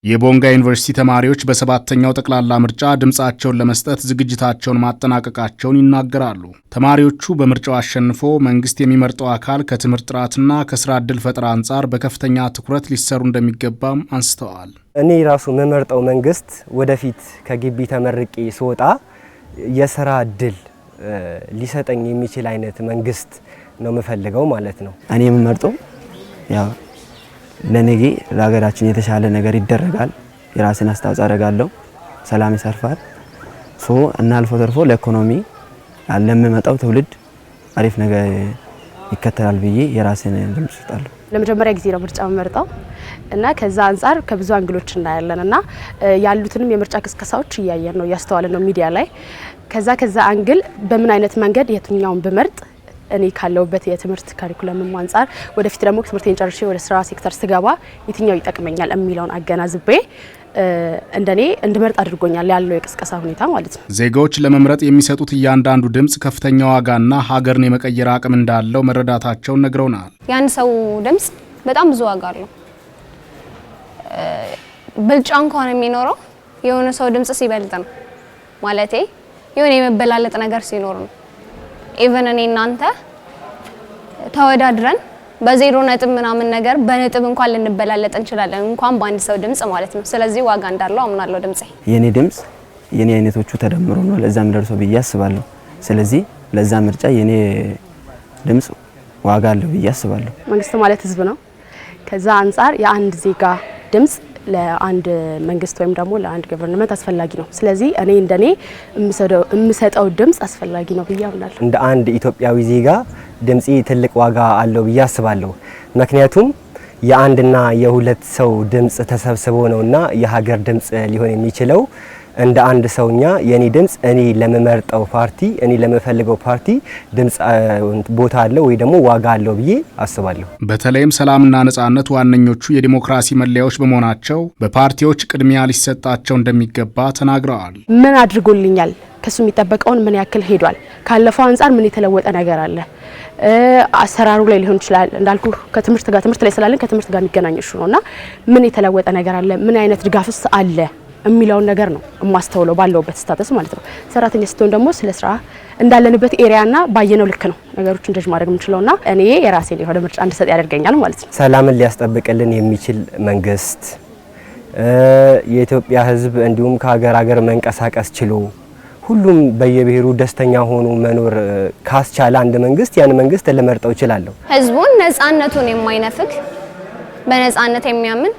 የቦንጋ ዩኒቨርሲቲ ተማሪዎች በሰባተኛው ጠቅላላ ምርጫ ድምጻቸውን ለመስጠት ዝግጅታቸውን ማጠናቀቃቸውን ይናገራሉ። ተማሪዎቹ በምርጫው አሸንፎ መንግስት የሚመርጠው አካል ከትምህርት ጥራትና ከስራ ዕድል ፈጠራ አንጻር በከፍተኛ ትኩረት ሊሰሩ እንደሚገባም አንስተዋል። እኔ ራሱ የምመርጠው መንግስት ወደፊት ከግቢ ተመርቄ ስወጣ የስራ ዕድል ሊሰጠኝ የሚችል አይነት መንግስት ነው የምፈልገው ማለት ነው። እኔ የምመርጠው ያው ለነገ ለሀገራችን የተሻለ ነገር ይደረጋል፣ የራስን አስተዋጽኦ አደርጋለሁ፣ ሰላም ይሰርፋል እና አልፎ ተርፎ ለኢኮኖሚ ለሚመጣው ትውልድ አሪፍ ነገር ይከተላል ብዬ የራስን ድምጽ እሰጣለሁ። ለመጀመሪያ ጊዜ ነው ምርጫ መርጠው እና ከዛ አንፃር ከብዙ አንግሎች እናያለን እና ያሉትንም የምርጫ ቅስቀሳዎች እያየን ነው ያስተዋለን ነው ሚዲያ ላይ ከዛ አንግል በምን አይነት መንገድ የትኛውን ብመርጥ እኔ ካለውበት የትምህርት ካሪኩለምም አንፃር ወደፊት ደግሞ ትምህርቴን ጨርሼ ወደ ስራ ሴክተር ስገባ የትኛው ይጠቅመኛል የሚለውን አገናዝቤ እንደኔ እንድመርጥ አድርጎኛል ያለው የቅስቀሳ ሁኔታ ማለት ነው። ዜጋዎች ለመምረጥ የሚሰጡት እያንዳንዱ ድምጽ ከፍተኛ ዋጋና ሀገርን የመቀየር አቅም እንዳለው መረዳታቸውን ነግረውናል። ያን ሰው ድምጽ በጣም ብዙ ዋጋ አለው። ብልጫ እንኳን የሚኖረው የሆነ ሰው ድምጽ ሲበልጥ ነው ማለቴ የሆነ የመበላለጥ ነገር ሲኖር ነው። ኢቨን እኔ እናንተ ተወዳድረን በዜሮ ነጥብ ምናምን ነገር በነጥብ እንኳን ልንበላለጥ እንችላለን እንኳን በአንድ ሰው ድምጽ ማለት ነው። ስለዚህ ዋጋ እንዳለው አምናለሁ። ድምጽ የኔ ድምጽ የኔ አይነቶቹ ተደምሮ ነው ለዛም ደርሶ ብዬ አስባለሁ። ስለዚህ ለዛ ምርጫ የኔ ድምጽ ዋጋ አለው ብዬ አስባለሁ። መንግስት ማለት ህዝብ ነው። ከዛ አንፃር የአንድ ዜጋ ድምጽ ለአንድ መንግስት ወይም ደግሞ ለአንድ ገቨርንመንት አስፈላጊ ነው። ስለዚህ እኔ እንደኔ የምሰጠው ድምጽ አስፈላጊ ነው ብዬ አምናለሁ። እንደ አንድ ኢትዮጵያዊ ዜጋ ድምጽ ትልቅ ዋጋ አለው ብዬ አስባለሁ። ምክንያቱም የአንድና የሁለት ሰው ድምጽ ተሰብስቦ ነውና የሀገር ድምጽ ሊሆን የሚችለው እንደ አንድ ሰውኛ የኔ ድምጽ እኔ ለመመርጠው ፓርቲ እኔ ለመፈልገው ፓርቲ ድምጽ ቦታ አለው ወይ ደግሞ ዋጋ አለው ብዬ አስባለሁ። በተለይም ሰላምና ነጻነት ዋነኞቹ የዲሞክራሲ መለያዎች በመሆናቸው በፓርቲዎች ቅድሚያ ሊሰጣቸው እንደሚገባ ተናግረዋል። ምን አድርጎልኛል፣ ከሱ የሚጠበቀውን ምን ያክል ሄዷል፣ ካለፈው አንፃር ምን የተለወጠ ነገር አለ፣ አሰራሩ ላይ ሊሆን ይችላል እንዳልኩ ከትምህርት ላይ ስላለን ከትምህርት ጋር የሚገናኝ እሱ ነውና ምን የተለወጠ ነገር አለ፣ ምን አይነት ድጋፍስ አለ የሚለውን ነገር ነው ማስተውለው ባለውበት ስታተስ ማለት ነው። ሰራተኛ ስትሆን ደግሞ ስለ ስራ እንዳለንበት ኤሪያና ባየነው ልክ ነው ነገሮችን እንደዚህ ማድረግ የምንችለውና እኔ የራሴን የሆነ ምርጫ እንድሰጥ ያደርገኛል ማለት ነው። ሰላምን ሊያስጠብቅልን የሚችል መንግስት የኢትዮጵያ ሕዝብ እንዲሁም ከሀገር መንቀሳቀስ ችሎ ሁሉም በየብሔሩ ደስተኛ ሆኖ መኖር ካስቻለ አንድ መንግስት ያን መንግስት ለመርጠው ይችላል። ሕዝቡን ነጻነቱን የማይነፍግ በነጻነት የሚያምን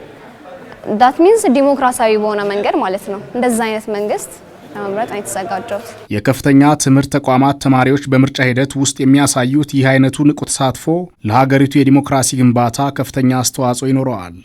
that means ዲሞክራሲያዊ በሆነ መንገድ ማለት ነው። እንደዛ አይነት መንግስት ለመምረጥ ነው የተዘጋጀው። የከፍተኛ ትምህርት ተቋማት ተማሪዎች በምርጫ ሂደት ውስጥ የሚያሳዩት ይህ አይነቱ ንቁ ተሳትፎ ለሀገሪቱ የዲሞክራሲ ግንባታ ከፍተኛ አስተዋጽኦ ይኖረዋል።